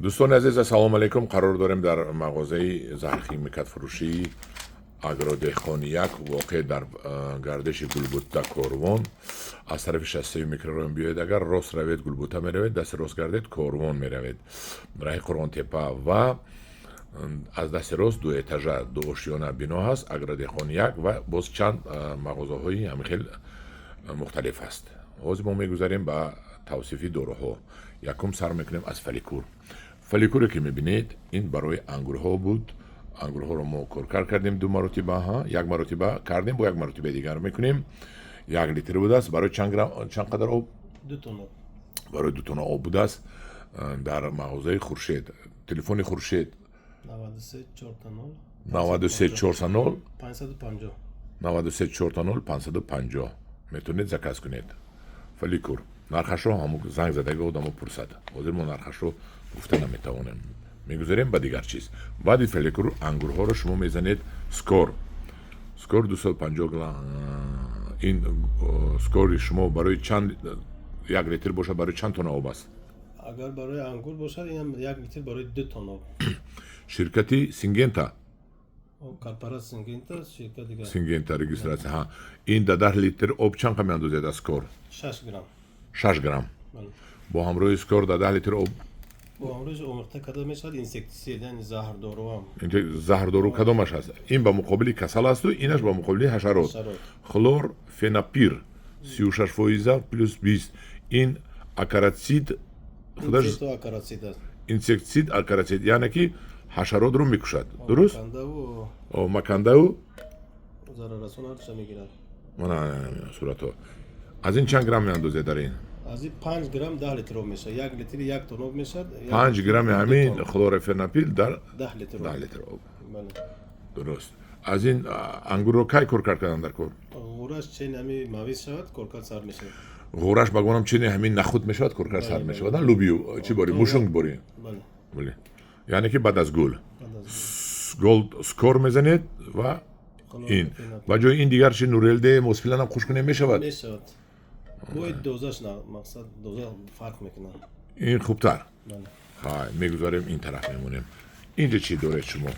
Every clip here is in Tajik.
دوستان عزیز سلام علیکم. قرار داریم در مغازه زهرخیمیکت فروشی اگرودهخانی یک واقع در گردش گلبوتا کوروان از طرف 60 میکرورایم بیاید. اگر راست روید گلبوتا میروید، دست راست گردید کوروان میروید راه قرآن تپه و از دست راست دو اتاژه دو آشیانه بنا هست. اگرودهخانی یک و باز چند مغازه های همین خیلی مختلف است. حاضر ما میگذاریم به توصیفی دوره. یکم سر میکنیم از فلیکور. فلیکوری که میبینید این برای انگورها بود. انگورها رو ما کار کردیم دو مرتبه، یک مرتبه کردیم با یک مرتبه دیگر میکنیم. 1 لیتر بود است. برای چند قدر آب؟ 2 تن. برای 2 تن آب بود است. در مغازه خورشید. تلفن خورشید 93 400 93 400 550 93 400 550 میتونید زکاس کنید. فلیکور نرخش رو همون زنگ زدگی و دامو پرسد. حاضر ما نرخش رو گفته نمیتوانیم. میگذاریم به دیگر چیز. بعد فلیکور انگورها رو شما میزنید سکور 250 گرم. این سکور شما برای چند 1 لیتر باشه برای چند تن آب است؟ اگر برای انگور باشد اینم 1 لیتر برای 2 تن آب. شرکتی سینگنتا کارپرات شرکت دیگر سینگنتا رجیستراسی ها. این 10 لیتر آب چند کمی اندازه است سکور؟ 6 گرم. 6 گرم. بله. با همراه سکور 10 لیتر آب با امروز آموخته کرده میشد اینسکتیسید یعنی زهردارو هم. این زهردارو کدامش هست؟ این با مقابل کسل است و اینش با مقابل حشرات. خلور فناپیر 36% پلس 20. این اکاراتسید خودش اینسکتیسید اکاراتسید یعنی که حشرات رو میکشد. درست؟ او مکنده و ضرر رسون هرچه میگیرد. من صورت ها. از این چند گرم میاندازه در این؟ از این 5 گرم 10 لیتر آب میشه. 1 لیتر 1 تن آب میشه. 5 گرم همین خلورفناپیل در 10 لیتر 10 لیتر آب. بله. درست. از این انگور رو کی کار کردن در کار؟ غورش چین همی مویز شود کورکات سر میشه. غورش بگونم چینی همین نخود میشود کورکر سر میشود. لوبیو چی باری موشونگ باری. بله. بله. یعنی که بعد از گل سکور میزنید و این و جای این دیگر چه نورلده موسفیلان هم خوش کنه میشود. میشود. باید دوزش نه مقصد دوزه فرق میکنه. این خوبتر. بله. های میگذاریم این طرف میمونیم. اینجا چی دوره شما؟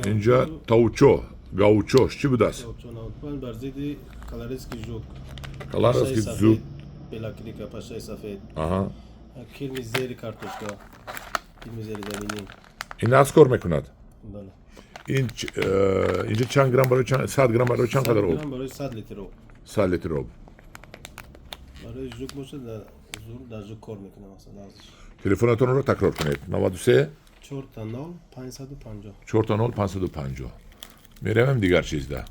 اینجا تاوچو گاوچوش چی بود است؟ من برزیدی کالارسکی جوک. کالارسکی زوک. بلاکریکا پاشای سفید. آها. کلمی زیری کارتوشکا. کلمی زیری زمینی. این از کار میکند. بله. اینجا چند گرم برای چند 100 گرم برای چند قدر آب؟ 100 گرم برای 100 لیتر آب. 100 لیتر آب. برای جوک باشه در جوک کار میکنه مثلا ازش. تلفنتون رو تکرار کنید. 93 400 550 400 550. میرویم دیگر چیز ده.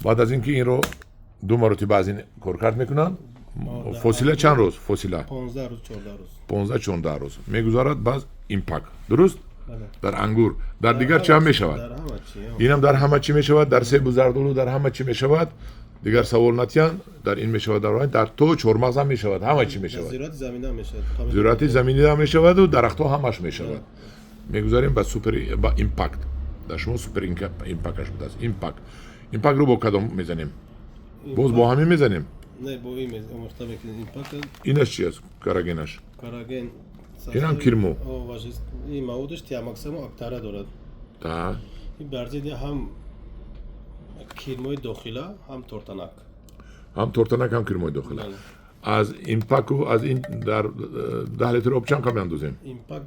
بعد از اینکه این رو 2 مرتبه از این کار میکنن. فسیله چند روز؟ فسیله 15 روز 14 روز. 15 14 روز میگذارد باز ایمپاک. درست؟ بله. در انگور در دیگر چه هم میشود؟ در همه چی. اینم در همه چی میشود. در سیب و زردالو در همه چی میشود. دیگر سوال نتیان در این میشود. در تو چهارمغز هم میشود. همه چی میشود. زراعت زمینی میشه. زراعت زمینی هم میشود و درخت ها همش میشود. میگذاریم با سوپر با ایمپاکت. در شما سوپر ایمپاکتش بود است. ایمپاکت رو با کدام میزنیم؟ باز با همین میزنیم. نه با این امرتا میکنیم ایمپاکت. اینش چی است؟ کاراگینش. کاراگین. این هم کرمو. این موادش تیاماکسیم و اکتره دارد. تا. این برزیدی هم کرموی داخله هم تورتناک. هم تورتناک هم کرموی داخله. از ایمپاکت و از این در 10 لیتر آب چند کمی اندازیم؟ ایمپاکت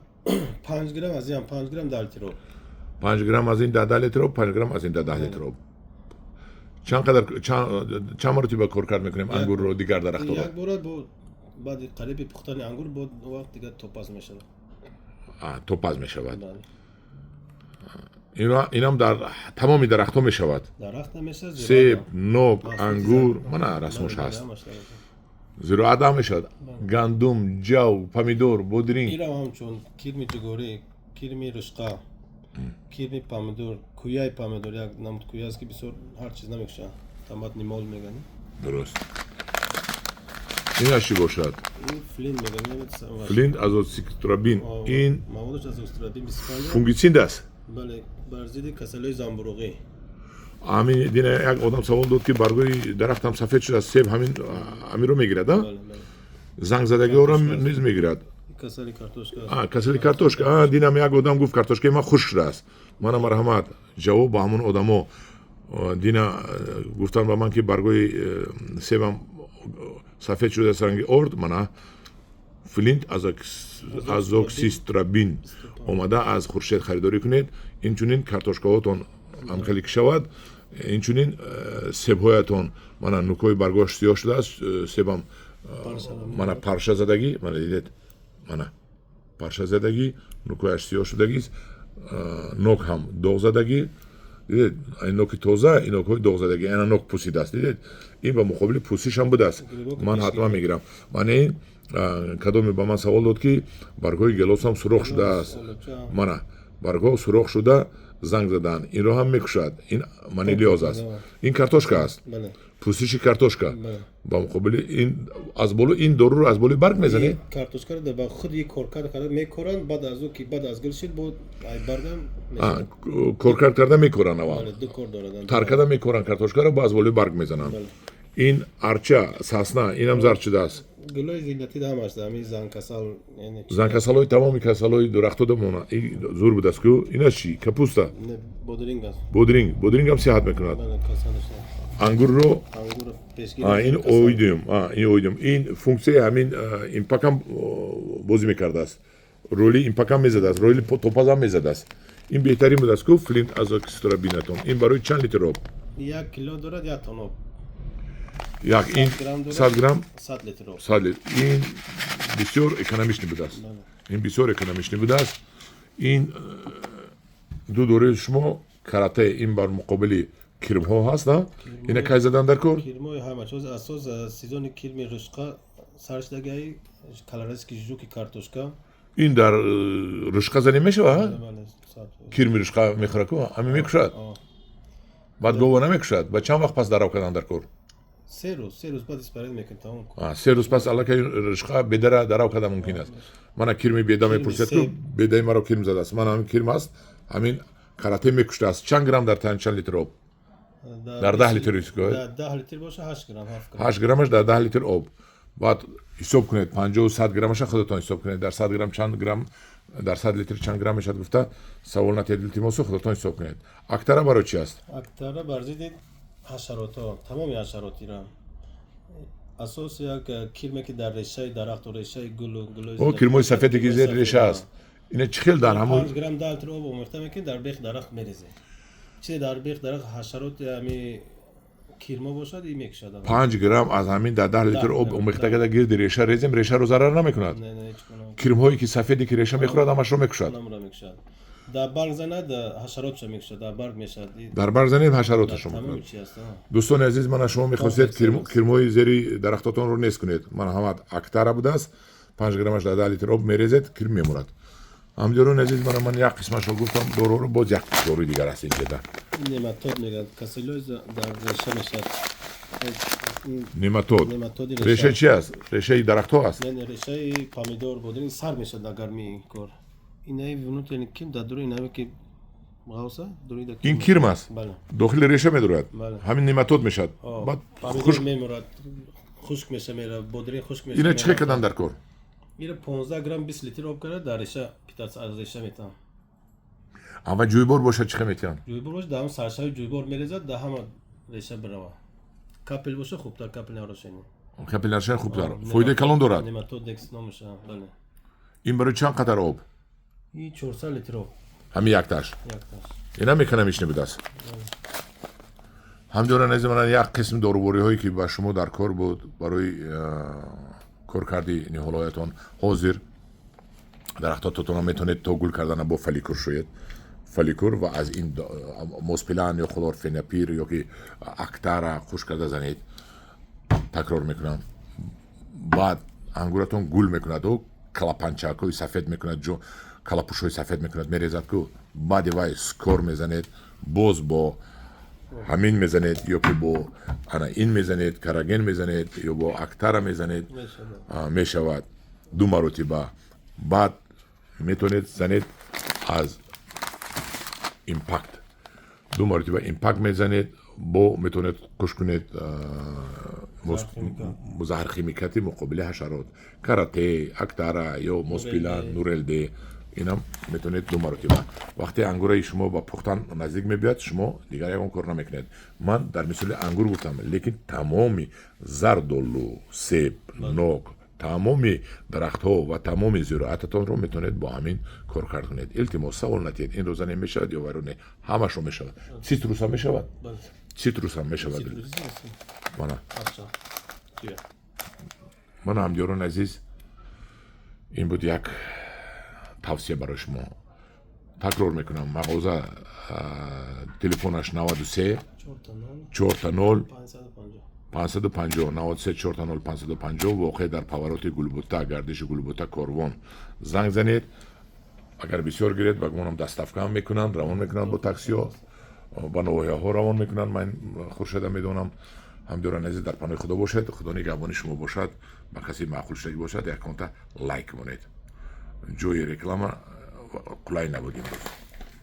5 گرم از این 5 گرم 10 لیتر آب. 5 گرم از این 10 لیتر آب 5 گرم از این 10 لیتر آب. چند قدر چند مرتبه کار کرد میکنیم انگور رو دیگر درخت رو؟ یک بار بعد قریب پختن انگور بود وقت دیگه توپاز میشه. توپاز میشود. اینم در تمامی درخت ها میشود. درخت نمیشه. سیب، نوک، انگور، من رسمش هست. زراعت هم میشود. گندم، جو، پامیدور، بودرین. اینا همچون کرمی جگوری، کرمی رشقه، کرمی پامیدور، کویای پامیدور یک نمود کویه است که بسیار هر چیز نمیکشه. تمات نیمال میگن. درست. این چی باشد؟ این فلین میگن. فلین ازوسیکترابین. این موادش ازوسیکترابین بیسفال. فونگیسید است. بله. برزیدی کسلای زنبورقی. همین دیگه یک آدم سوال داد که برگوی درخت هم سفید شده سیب همین رو میگیرد. زنگ زدگی او را نیز میگیرد. کسری کارتوشکا کسری کартошка динам як одам гуфт картошкаи ман хушк шудааст мана марҳамат ҷавоб ба ҳамон одамо дина гуфтан ба ман ки баргои себам сафед шудааст ранги орд мана флинт азоксистрабин омада аз хуршед харидорӣ кунед инчунин картошкаҳоатон анхелӣ кишавад инчунин себҳоятон мана нукҳои баргош сиёҳ шудааст себам мана парша задагӣ мана дидед мана парша задагӣ нукҳояш сиёҳ шудагист нок ҳам доғ задагӣ дидед ин ноки тоза ин нокҳои доғ задагӣ ана нок пусидааст дидед ин ба муқобили пусишам будааст ман ҳатман мегирам мана ин кадоме ба ман савол дод ки баргҳои гелосам суроხ шудааст мана баргҳо суроხ шуда занг задаанд инро ҳам мекушад ин манилиоз аст ин картошка аст пусиши картошка ба муқобили ин аз боло ин доруро аз болои барг мезанед картошкаро ба худи коркар мекоранд баъд аз ӯ ки баъд аз гул шид бо ай баргам коркар карда мекоранд аввал ду кор дорад таркада мекоранд картошкаро ба аз болои барг мезананд ин арча сасна инам зард шудааст гулои зиннатӣ ҳам аст ҳамин занкасал занкасалҳои тамоми касалҳои дурахто дамона зур будааст ку ина чӣ капуста бодринг аст бодрингам сиҳат мекунад ангурро ин оидиум ин функсияи ҳамин импакам бозӣ мекардааст роли импакам мезадааст роли топазам мезадааст ин беҳтарин будааст ку флинт азоксистрабинатон ин барои чанд литр об 1 кило дорад 1 тонн об ин 100 грамм 100 литр об ин бисёр экономичный будааст ин бисёр экономичный будааст ин ду дораи шумо карате ин бар муқобили кирмҳо ҳаст ина кай задан дар кор кирмои ҳама чиз асос сезони кирми рушқа саршдагаи каларески жуки картошка ин дар рушқа занӣ мешавад кирми рушқа мехӯрад ку ҳамин мекушад баъд гово намекушад ба чанд вақт пас дарав кардан дар кор 3 рӯз баъд испаред мекунед тамом 3 рӯз пас аллакай рушқа бедара дарав карда мумкин аст мана кирми беда мепурсед ку бедаи маро кирм задааст мана ҳамин кирм аст ҳамин карате мекуштааст чанд грамм дар тани чанд литр об дар 10 литр 10 литр боша 8 грамм 8 граммаш дар 10 литр об баъд ҳисоб кунед 50-100 граммаша худатон ҳисоб кунед дар 100 грамм чанд грамм дар 100 литр чанд грамм мешавад гуфта савол натед илтимосу худатон ҳисоб кунед актара барои чи аст актара бар зидди ҳашаротҳо тамоми ҳашаротиро асос як кирме ки дар решаи дарахту решаи гулу кирмои сафеде ки зери реша аст ина чӣ хел дар ҳамон 5 грамм 10 литр об омехта мекунед дар бех дарахт мерезе чи дар бех дарахт ҳашароти ҳами кирмо бошад ин мекушад 5 грамм аз ҳамин дар 10 литр об омехта карда гирди реша резем решаро зарар намекунад кирмҳое ки сафеде ки реша мехӯрад ҳамашро мекушад дар барг занад ҳашаротша мекушад дар барг мешад дар барг занед ҳашароташро мекунад дӯстони азиз мана шумо мехостед кирмои зери дарахтотонро нест кунед мана ҳамат актара будааст 5 граммаш дар 10 литр об мерезед кирм мемурад ҳамҷорони азиз ман як қисмашро гуфтам дороро боз як дорои дигар аст инҷеда нематод мегӯяд касалоз дар реша мешад нематод реша чи аст решаи дарахтҳо аст не решаи помидор бодринг сар мешад дар гармии кор инаи внутренний кирм дар дуруи инаме ки ғавса дурида ин кирм аст дохили реша медурад ҳамин нематод мешад баъд помидор мемурад хушк меша мера бодринг хушк меша ина чӣ хел кардан дар кор ира 15 грамм 20 литр об карда дар реша питац аз реша метам ава ҷӯйбор бошад чӣ хел метиҳан ҷӯйбор бошад дар ҳам саршави ҷӯйбор мерезад дар ҳама реша бирава капел боша хубтар капел нарошени капел наршани хубтар фоидаи калон дорад нематодекс номаша бале ин барои чанд қатар об ин 400 литр об ҳамин якташ ина меканамиш небудааст ҳамҷоран азиз ман як қисм дорувориҳое ки ба шумо дар кор буд барои коркарди ниҳолоятон ҳозир дарахтотатонро метавонед то гул кардана бо фаликур шӯед фаликур ва аз ин моспилан ё хлорфенапир ёки актара хуш карда занед такрор мекунам баъд ангуратон гул мекунаду калапанчакҳои сафед мекунад калапушҳои сафед мекунад мерезад ку баъди вай скор мезанед боз бо ҳамин мезанед ё ки бо ана ин мезанед караген мезанед ё бо актара мезанед мешавад 2 маротиба баъд метавонед занед аз импакт 2 маротиба импакт мезанед бо метавонед кушт кунед Зahirхимикат. заҳрхимикати муқобили ҳашарот карате актара ё моспила нурелде инам метавонед 2 маротиба вақте ангураи шумо ба пухтан наздик мебиёд шумо дигар ягон кор намекунед ман дар мисоли ангур гуфтам лекин тамоми зардолу себ нок тамоми дарахтҳо ва тамоми зироататонро метавонед бо ҳамин кор кард кунед илтимос савол натиҳед ин роза не мешавад ё вайрон не ҳамашро мешавад цитрус ҳам мешавад Бале. цитрус ҳам мешавад Ситруси ҳастин. мана Ахша. Чия? мана ҳамдиёрони азиз ин буд як тавсия барои шумо такрор мекунам мағоза телефонаш 93 4 40 550 93 40 550 воқеъ дар павароти Гулбутта гардиши Гулбутта Корвон занг занед агар бисёр гиред ба гумонам даставка ҳам мекунанд равон мекунанд бо таксиҳо ба навоҳияҳо равон мекунанд ман хуршеда медонам ҳамдиёрони азиз дар паноҳи худо бошед худо нигаҳбони шумо бошад ба каси маъқулшудагӣ бошад яконта лайк монед ҷойи реклама қулай набуд имрӯз